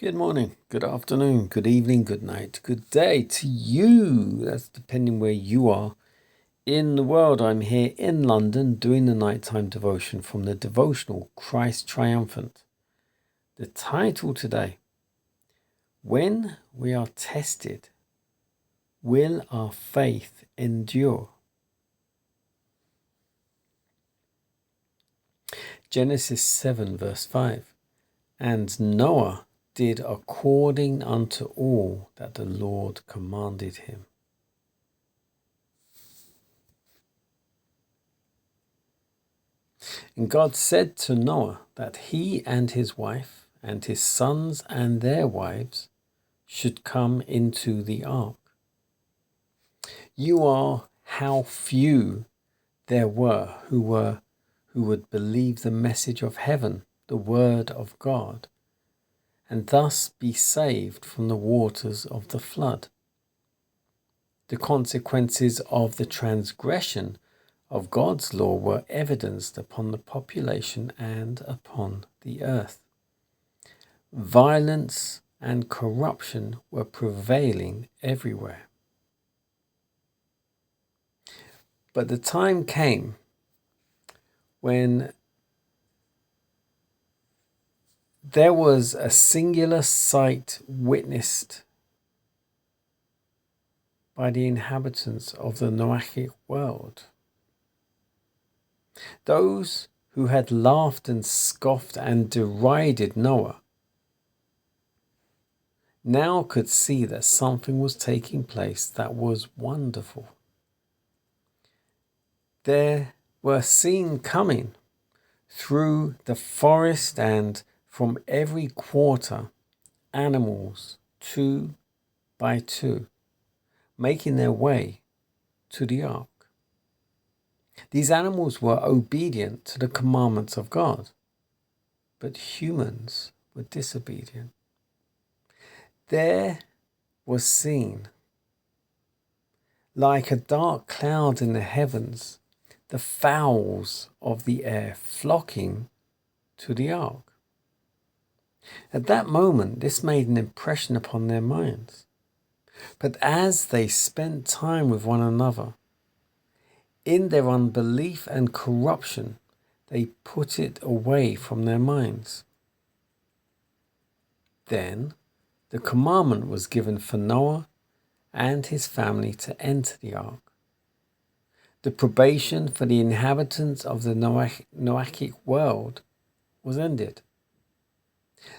Good morning, good afternoon, good evening, good night, good day to you. That's depending where you are in the world. I'm here in London doing the nighttime devotion from the devotional Christ Triumphant. The title today: When we are tested, will our faith endure? Genesis 7 verse 5. And Noah did according unto all that the Lord commanded him. And God said to Noah that he and his wife and his sons and their wives should come into the ark. You are how few there were who would believe the message of heaven, the word of God, and thus be saved from the waters of the flood. The consequences of the transgression of God's law were evidenced upon the population and upon the earth. Violence and corruption were prevailing everywhere. But the time came when there was a singular sight witnessed by the inhabitants of the Noachic world. Those who had laughed and scoffed and derided Noah now could see that something was taking place that was wonderful. There were seen coming through the forest and from every quarter animals, 2 by 2, making their way to the ark. These animals were obedient to the commandments of God, but humans were disobedient. There was seen, like a dark cloud in the heavens, the fowls of the air flocking to the ark. At that moment, this made an impression upon their minds. But as they spent time with one another, in their unbelief and corruption, they put it away from their minds. Then the commandment was given for Noah and his family to enter the ark. The probation for the inhabitants of the Noachic world was ended.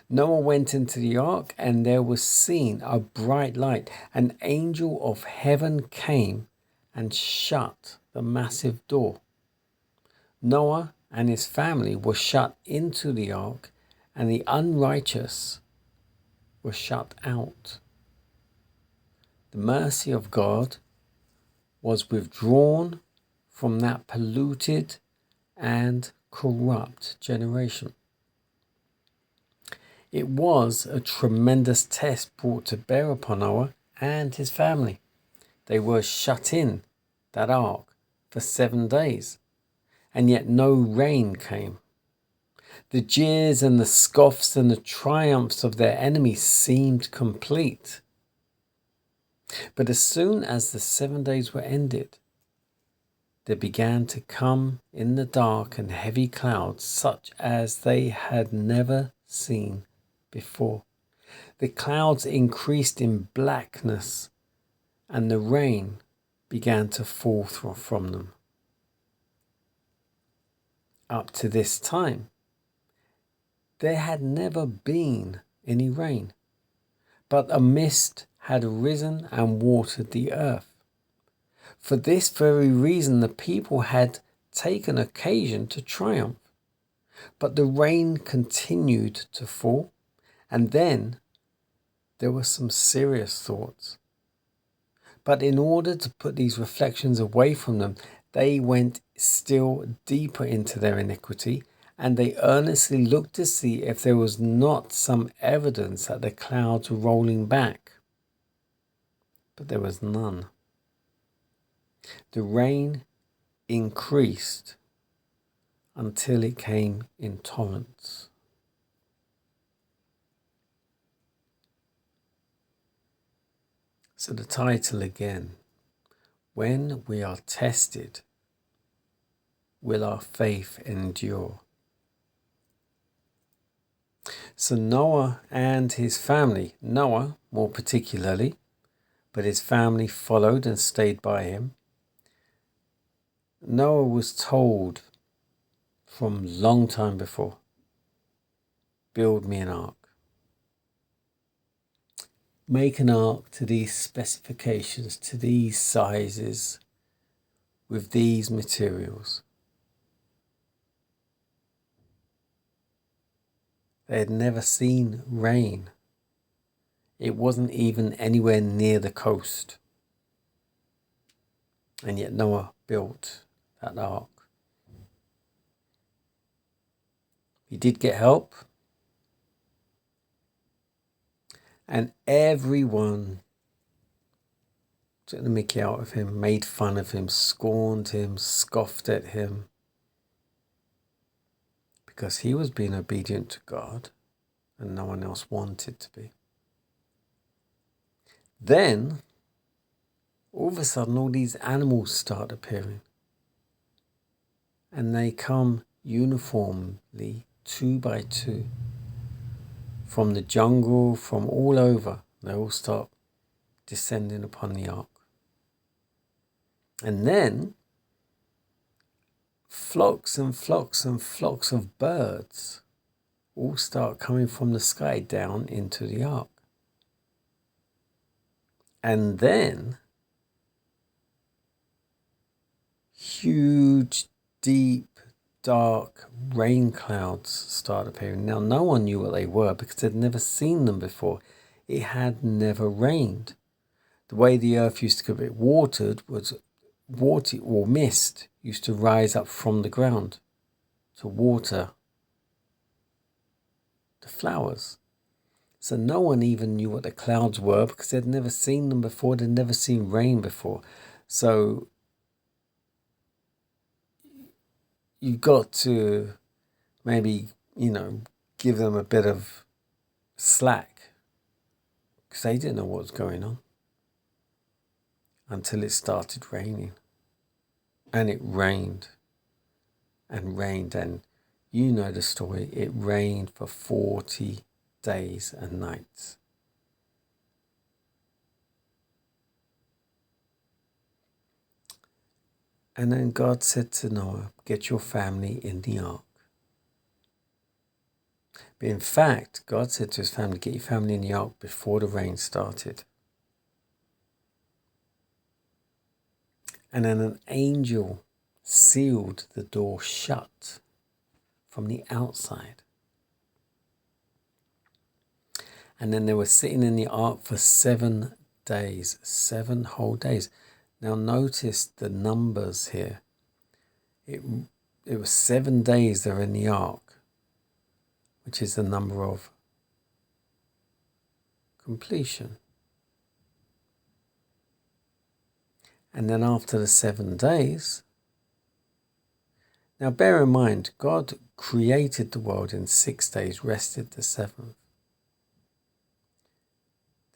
Noah went into the ark, and there was seen a bright light. An angel of heaven came and shut the massive door. Noah and his family were shut into the ark, and the unrighteous were shut out. The mercy of God was withdrawn from that polluted and corrupt generation. It was a tremendous test brought to bear upon Noah and his family. They were shut in that ark for 7 days, and yet no rain came. The jeers and the scoffs and the triumphs of their enemies seemed complete. But as soon as the 7 days were ended, there began to come in the dark and heavy clouds such as they had never seen before. The clouds increased in blackness, and the rain began to fall from them. Up to this time, there had never been any rain, but a mist had arisen and watered the earth. For this very reason, the people had taken occasion to triumph. But the rain continued to fall, and then there were some serious thoughts. But in order to put these reflections away from them, they went still deeper into their iniquity, and they earnestly looked to see if there was not some evidence that the clouds were rolling back. But there was none. The rain increased until it came in torrents. So the title again, when we are tested, will our faith endure? So Noah and his family, Noah more particularly, but his family followed and stayed by him. Noah was told from long time before, build me an ark. Make an ark to these specifications, to these sizes, with these materials. They had never seen rain. It wasn't even anywhere near the coast. And yet Noah built that ark. He did get help. And everyone took the mickey out of him, made fun of him, scorned him, scoffed at him. Because he was being obedient to God and no one else wanted to be. Then, all of a sudden, all these animals start appearing. And they come uniformly, 2 by 2. From the jungle, from all over. They all start descending upon the ark. And then, flocks and flocks and flocks of birds all start coming from the sky down into the ark. And then, huge, deep, dark rain clouds start appearing. Now, no one knew what they were because they'd never seen them before. It had never rained. The way the earth used to get watered was water or mist used to rise up from the ground to water the flowers. So no one even knew what the clouds were because they'd never seen them before. They'd never seen rain before. So you've got to maybe, give them a bit of slack because they didn't know what was going on until it started raining. And it rained and rained, and you know the story. It rained for 40 days and nights. And then God said to Noah, get your family in the ark. But in fact, God said to his family, get your family in the ark before the rain started. And then an angel sealed the door shut from the outside. And then they were sitting in the ark for 7 days, 7 whole days. Now notice the numbers here. It was 7 days they're in the ark, which is the number of completion. And then after the 7 days, now bear in mind, God created the world in 6 days, rested the 7th.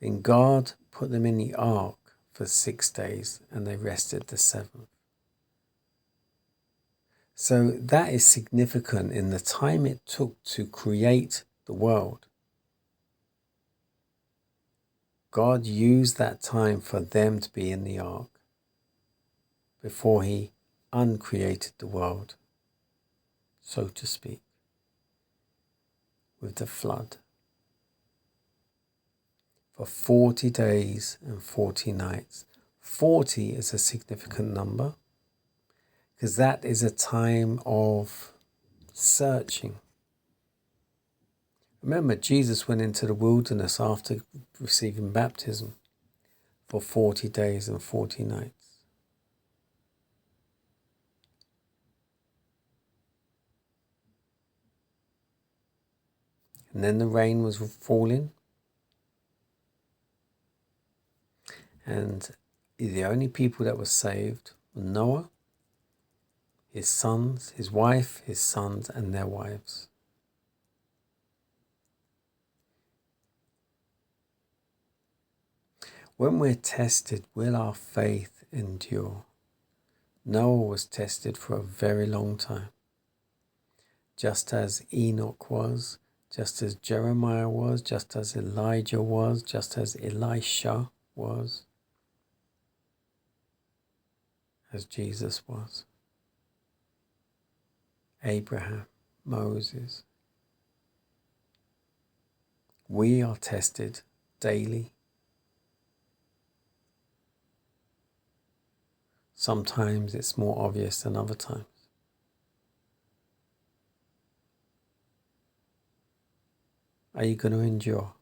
Then God put them in the ark for 6 days and they rested the 7th. So that is significant in the time it took to create the world. God used that time for them to be in the ark before he uncreated the world, so to speak, with the flood. For 40 days and 40 nights. 40 is a significant number because that is a time of searching. Remember, Jesus went into the wilderness after receiving baptism for 40 days and 40 nights. And then the rain was falling. And the only people that were saved were Noah, his sons, his wife, his sons, and their wives. When we're tested, will our faith endure? Noah was tested for a very long time, just as Enoch was, just as Jeremiah was, just as Elijah was, just as Elisha was, as Jesus was, Abraham, Moses. We are tested daily. Sometimes it's more obvious than other times. Are you going to endure?